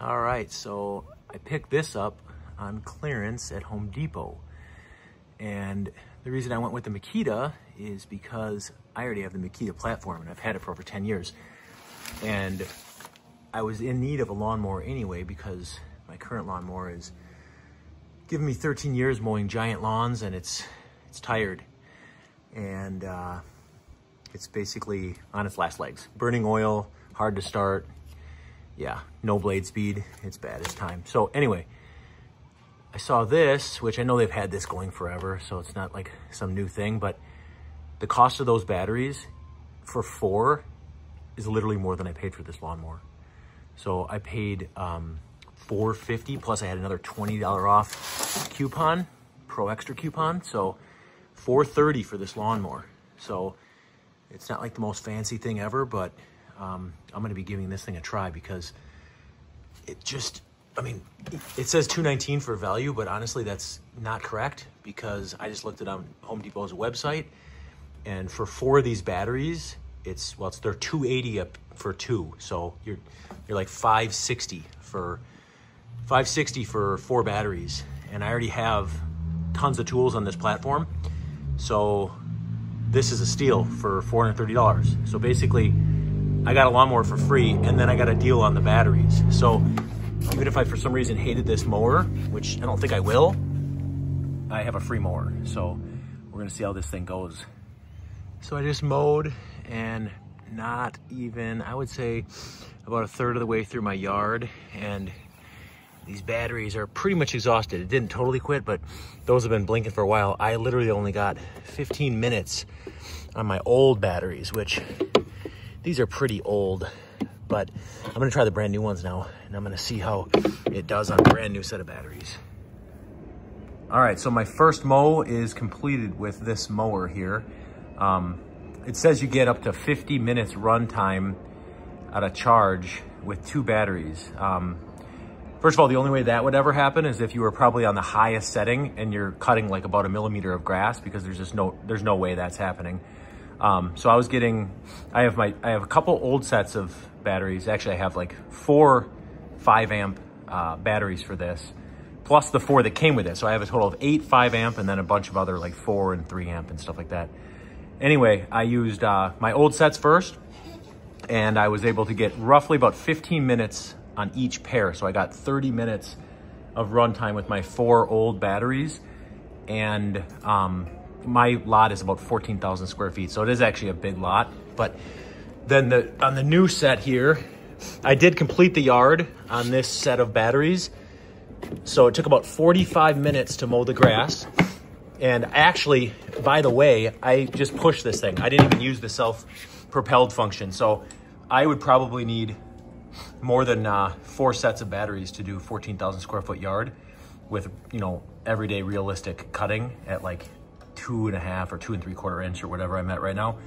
All right, so I picked this up on clearance at Home Depot. And the reason I went with the Makita is because I already have the Makita platform and I've had it for over 10 years. And I was in need of a lawnmower anyway because my current lawnmower is giving me 13 years mowing giant lawns and it's tired. And it's basically on its last legs. Burning oil, hard to start. Yeah, no blade speed, it's bad, it's time. So anyway, I saw this, which I know they've had this going forever, so it's not like some new thing, but the cost of those batteries for 4 is literally more than I paid for this lawnmower. So I paid $4.50 plus I had another $20 off coupon, Pro Extra coupon. So $4.30 for this lawnmower. So it's not like the most fancy thing ever, but I'm gonna be giving this thing a try because it just, I mean, it says $219 for value, but honestly, that's not correct because I just looked it on Home Depot's website, and for 4 of these batteries, they're $280 for 2, so you're like $560 for 4 batteries, and I already have tons of tools on this platform, so this is a steal for $430. So basically, I got a lawnmower for free, and then I got a deal on the batteries. So even if I, for some reason, hated this mower, which I don't think I will, I have a free mower. So we're gonna see how this thing goes. So I just mowed, and not even, I would say, about 1/3 of the way through my yard, and these batteries are pretty much exhausted. It didn't totally quit, but those have been blinking for a while. I literally only got 15 minutes on my old batteries, which these are pretty old, but I'm gonna try the brand new ones now, and I'm gonna see how it does on a brand new set of batteries. All right, so my first mow is completed with this mower here. It says you get up to 50 minutes run time at a charge with 2 batteries. First of all, the only way that would ever happen is if you were probably on the highest setting and you're cutting like about 1 millimeter of grass, because there's no way that's happening. So I have a couple old sets of batteries. Actually, I have like 4 5-amp batteries for this, plus the 4 that came with it. So I have a total of 8 5-amp and then a bunch of other like 4 and 3-amp and stuff like that. Anyway, I used my old sets first, and I was able to get roughly about 15 minutes on each pair. So I got 30 minutes of runtime with my 4 old batteries, and my lot is about 14,000 square feet, so it is actually a big lot. But then on the new set here, I did complete the yard on this set of batteries. So it took about 45 minutes to mow the grass. And actually, by the way, I just pushed this thing. I didn't even use the self-propelled function. So I would probably need more than 4 sets of batteries to do 14,000 square foot yard with, everyday realistic cutting at like 2.5 or 2 3/4 inch or whatever I'm at right now.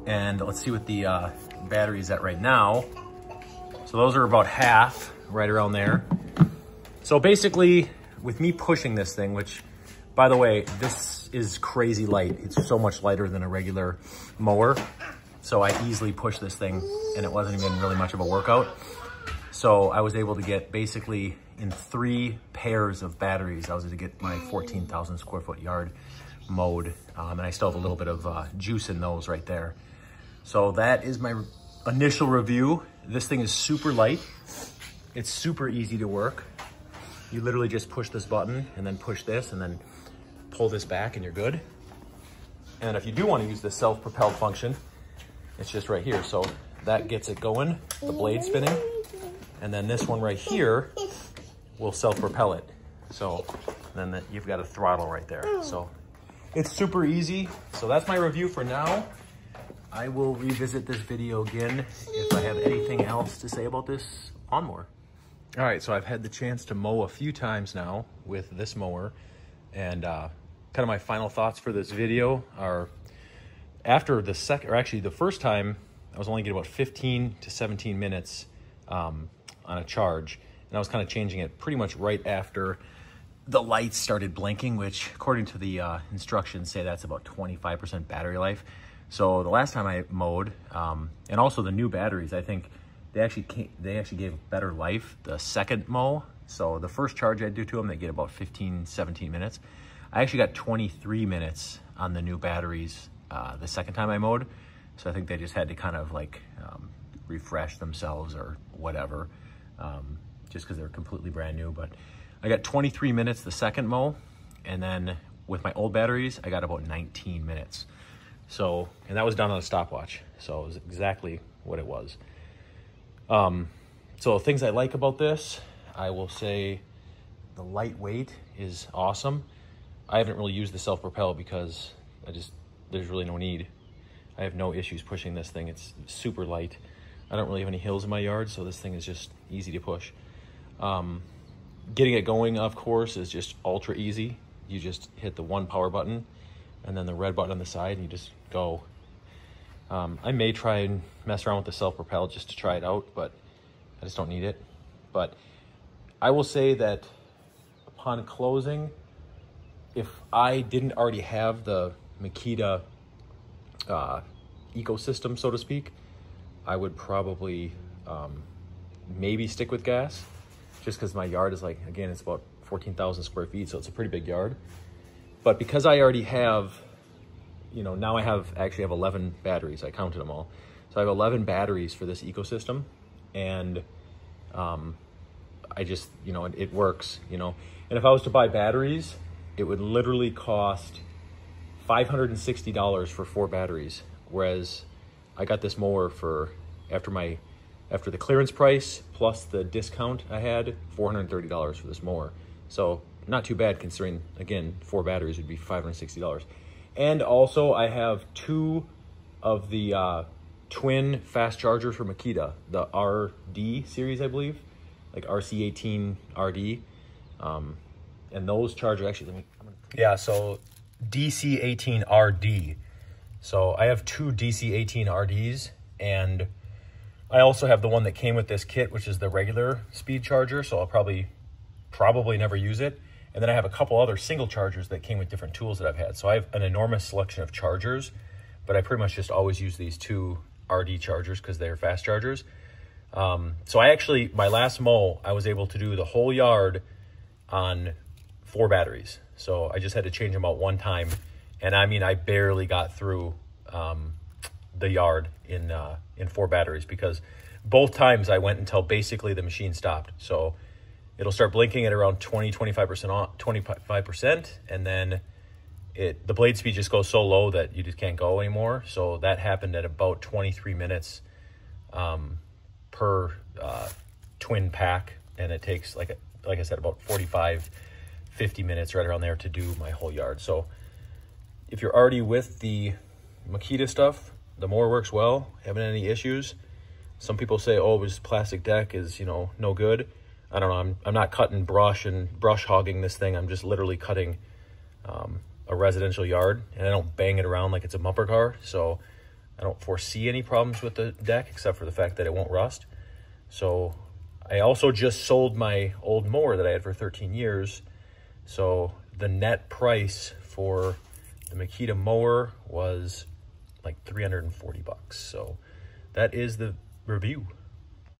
And let's see what the battery is at right now. So those are about half, right around there. So basically, with me pushing this thing, which, by the way, this is crazy light. It's so much lighter than a regular mower. So I easily pushed this thing, and it wasn't even really much of a workout. So I was able to get basically in 3 pairs of batteries, I was able to get my 14,000 square foot yard mowed. And I still have a little bit of juice in those right there. So that is my initial review. This thing is super light. It's super easy to work. You literally just push this button and then push this and then pull this back and you're good. And if you do want to use the self-propelled function, it's just right here. So that gets it going, the blade spinning. And then this one right here will self-propel it. So then you've got a throttle right there. So it's super easy. So that's my review for now. I will revisit this video again if I have anything else to say about this lawnmower. All right, so I've had the chance to mow a few times now with this mower, and kind of my final thoughts for this video are, after the first time, I was only getting about 15 to 17 minutes on a charge, and I was kind of changing it pretty much right after the lights started blinking, which according to the instructions say that's about 25% battery life. So the last time I mowed, and also the new batteries, I think they actually gave better life the second mow. So the first charge I do to them, they get about 15, 17 minutes. I actually got 23 minutes on the new batteries the second time I mowed. So I think they just had to kind of like refresh themselves or whatever, just because they're completely brand new. But I got 23 minutes the second mow, and then with my old batteries, I got about 19 minutes. So, and that was done on a stopwatch. So it was exactly what it was. So things I like about this, I will say the lightweight is awesome. I haven't really used the self-propel because there's really no need. I have no issues pushing this thing. It's super light. I don't really have any hills in my yard, so this thing is just easy to push. Getting it going, of course, is just ultra easy. You just hit the one power button and then the red button on the side, and you just go. I may try and mess around with the self-propel just to try it out, but I just don't need it. But I will say that upon closing, if I didn't already have the Makita ecosystem, so to speak, I would probably maybe stick with gas, just because my yard is like, again, it's about 14,000 square feet, so it's a pretty big yard. But because I already have, now I actually have 11 batteries. I counted them all. So I have 11 batteries for this ecosystem, and I just, it works, And if I was to buy batteries, it would literally cost $560 for 4 batteries. Whereas I got this mower for, after the clearance price plus the discount I had, $430 for this mower. So not too bad considering, again, 4 batteries would be $560. And also I have 2 of the twin fast chargers for Makita, the RD series, I believe, like RC18 RD. And those chargers actually, so DC18 RD. So I have 2 DC18 RDs, and I also have the one that came with this kit, which is the regular speed charger. So I'll probably never use it. And then I have a couple other single chargers that came with different tools that I've had. So I have an enormous selection of chargers, but I pretty much just always use these 2 RD chargers because they're fast chargers. So I actually, my last mow, I was able to do the whole yard on 4 batteries. So I just had to change them out one time. And I mean, I barely got through the yard in 4 batteries, because both times I went until basically the machine stopped. So it'll start blinking at around 25%, and then the blade speed just goes so low that you just can't go anymore. So that happened at about 23 minutes per twin pack, and it takes, like I said, about 50 minutes right around there to do my whole yard. So if you're already with the Makita stuff, the mower works well, haven't had any issues. Some people say, oh, this plastic deck is, no good. I don't know, I'm not cutting brush and brush hogging this thing. I'm just literally cutting a residential yard, and I don't bang it around like it's a bumper car. So I don't foresee any problems with the deck, except for the fact that it won't rust. So I also just sold my old mower that I had for 13 years. So the net price for the Makita mower was like $340. So that is the review.